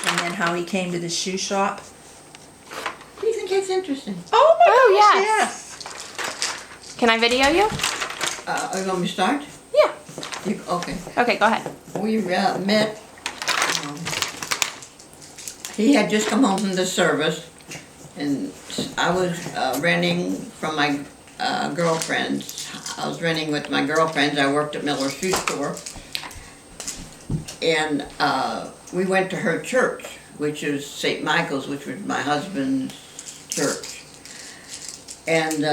and then how he came to the shoe shop. Do you think it's interesting? Oh my Oh, gosh, yes. Can I video you? Are you going to start? Yeah. Okay. Okay, go ahead. We met. Um, he had just come home from the service, and I was renting from my girlfriend's. I was renting with my girlfriends. I worked at Miller's Shoe Store, and we went to her church, which is St. Michael's, which was my husband's church. And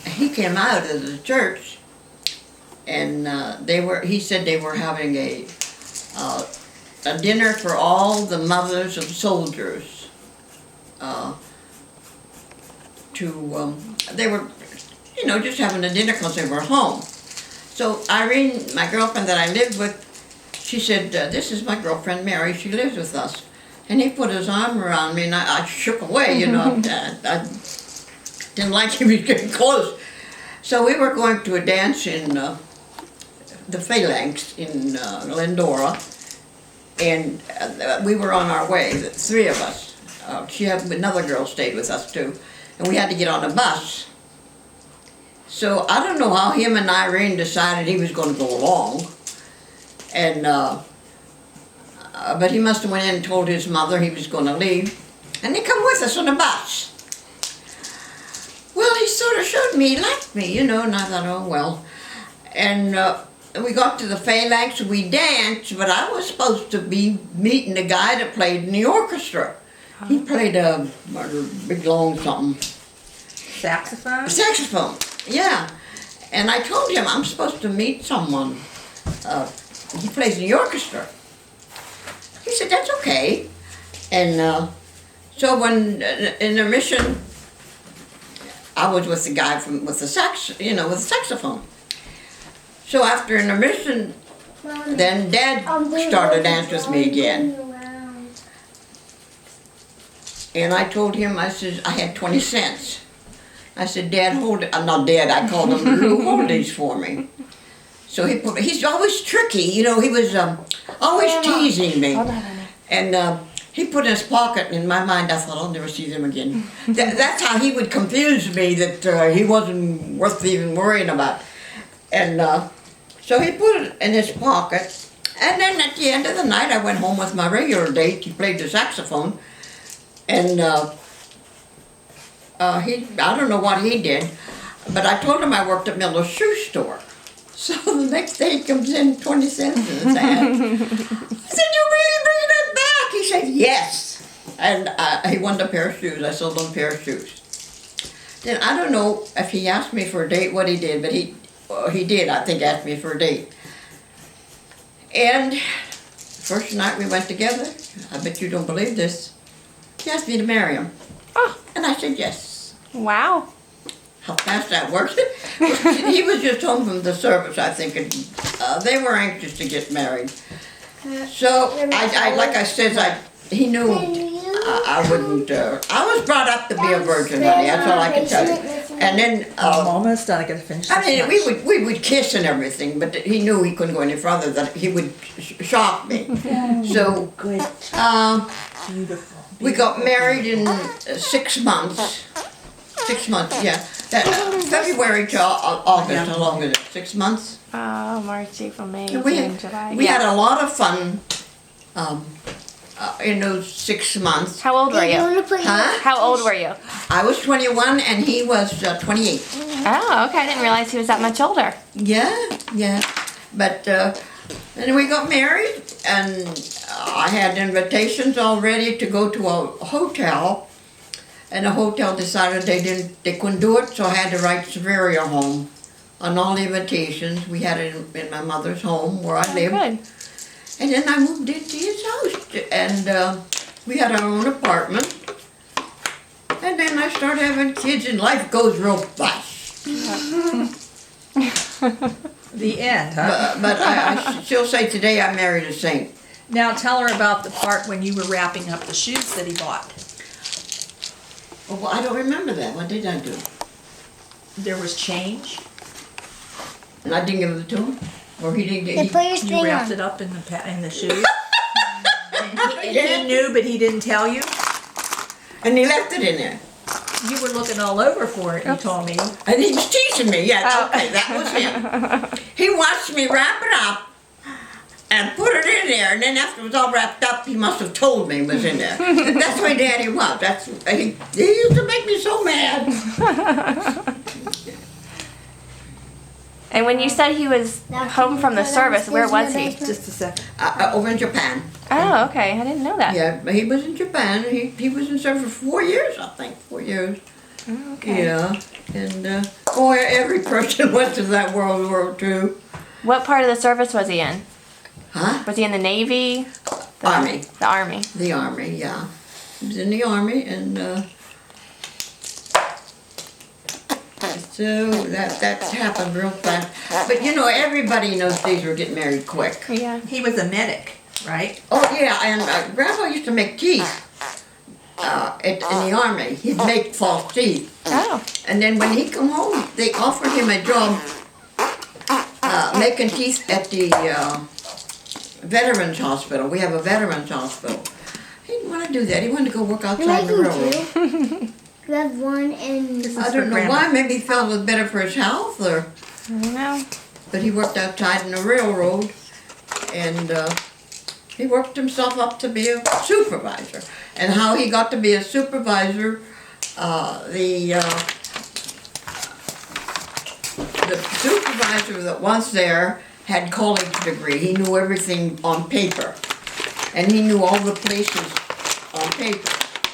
he came out of the church, and he said they were having a dinner for all the mothers of soldiers. They were, just having a dinner because they were home. So Irene, my girlfriend that I lived with, she said, this is my girlfriend Mary, she lives with us. And he put his arm around me, and I shook away, I didn't like him, he was getting close. So we were going to a dance in the Phalanx in Glendora, and we were on our way, the three of us. She had another girl stayed with us too, and we had to get on a bus. So I don't know how him and Irene decided he was going to go along, and but he must have went in and told his mother he was going to leave, and they come with us on a bus. Well, he sort of showed me he liked me, and I thought, oh well. And we got to the Phalanx, we danced, but I was supposed to be meeting the guy that played in the orchestra. He played a big long something. Saxophone? Saxophone, yeah. And I told him I'm supposed to meet someone. He plays in the orchestra. He said, that's okay. And so when in the mission, I was with the guy with the saxophone. So after intermission, then Dad started dancing with me again. And I told him, I said, I had 20 cents. I said, Dad, hold it. I'm not Dad, I called him Lou, hold these for me. So he's always tricky, he was always teasing me. And he put in his pocket, and in my mind I thought, I'll never see them again. That's how he would confuse me, that he wasn't worth even worrying about. And so he put it in his pocket, and then at the end of the night I went home with my regular date. He played the saxophone, and I don't know what he did, but I told him I worked at Miller's Shoe Store. So the next day he comes in, 20 cents in his hand. I said, you really bringing it back? He said, yes. And he wanted a pair of shoes. I sold him a pair of shoes. Then I don't know if he asked me for a date, what he did, but he did, I think, ask me for a date. And first night we went together, I bet you don't believe this, he asked me to marry him. Oh. And I said yes. Wow. How fast that works. He was just home from the service, I think, and they were anxious to get married. So, like I said, he knew I wouldn't, I was brought up to be a virgin, honey, that's all I can tell you. And then, I'm almost done, I gotta finish this. I mean, we would kiss and everything, but he knew he couldn't go any further, that he would shock me. So, Good. Beautiful. we got married in 6 months. 6 months, yeah. February to August, how long is it? 6 months? Oh, March, April, May, June, July. We had a lot of fun in those 6 months. How old were you? Huh? How old were you? I was 21 and he was 28. Oh, okay. I didn't realize he was that much older. Yeah. But then we got married, and I had invitations already to go to a hotel. And the hotel decided they couldn't do it, so I had to write Severia home on all the invitations. We had it in my mother's home where I lived. Good. And then I moved into his house, and we had our own apartment. And then I started having kids, and life goes real fast. The end, huh? But I still say today I married a saint. Now tell her about the part when you were wrapping up the shoes that he bought. Oh, well, I don't remember that. What did I do? There was change. And I didn't give it to him? Or he didn't get Put your You string wrapped on. it up in the shoes. He knew, but he didn't tell you? And he left it in there. You were looking all over for it, you told me. And he was teasing me. Yeah, Oh. okay, that was him. He watched me wrap it up and put it in there. And then after it was all wrapped up, he must have told me it was in there. That's the way Daddy was. He used to make me so mad. And when you said he was home from the service, where was he? Just a second. Over in Japan. Oh, okay. I didn't know that. Yeah, but he was in Japan. He was in service for 4 years, I think. 4 years. Oh, okay. Yeah. And, boy, every person went to that World War II. What part of the service was he in? Huh? Was he in the Navy? Army. The Army. The Army, yeah. He was in the Army, and, so that's happened real fast. But you know, everybody in those days were getting married quick. Yeah. He was a medic, right? Oh yeah, and Grandpa used to make teeth in the Army. He'd make false teeth. Oh. And then when he come home, they offered him a job making teeth at the Veterans Hospital. We have a Veterans Hospital. He didn't want to do that. He wanted to go work outside the railroad. You have one in. I don't know why. Maybe he felt it was better for his health, or. I don't know. But he worked outside in the railroad, and he worked himself up to be a supervisor. And how he got to be a supervisor, the supervisor that was there had college degree. He knew everything on paper, and he knew all the places on paper.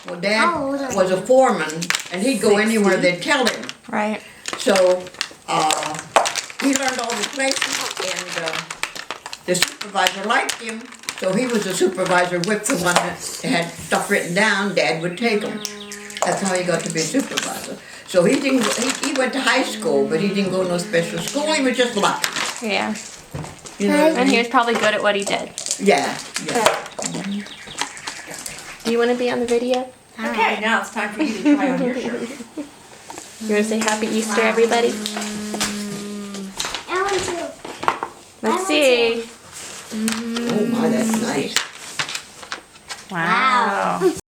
Well, Dad was a foreman, and he'd go anywhere they'd tell him. Right. So, he learned all the places, and the supervisor liked him, so he was a supervisor with the one that had stuff written down. Dad would take him. That's how he got to be a supervisor. So he didn't. He went to high school, but he didn't go to no special school. He was just lucky. Yeah. You know what I And he mean? was probably good at what he did. Yeah. Do you want to be on the video? Okay, now it's time for you to try on your shirt. You want to say Happy Easter, everybody? I want to. Let's see. Oh my, that's nice.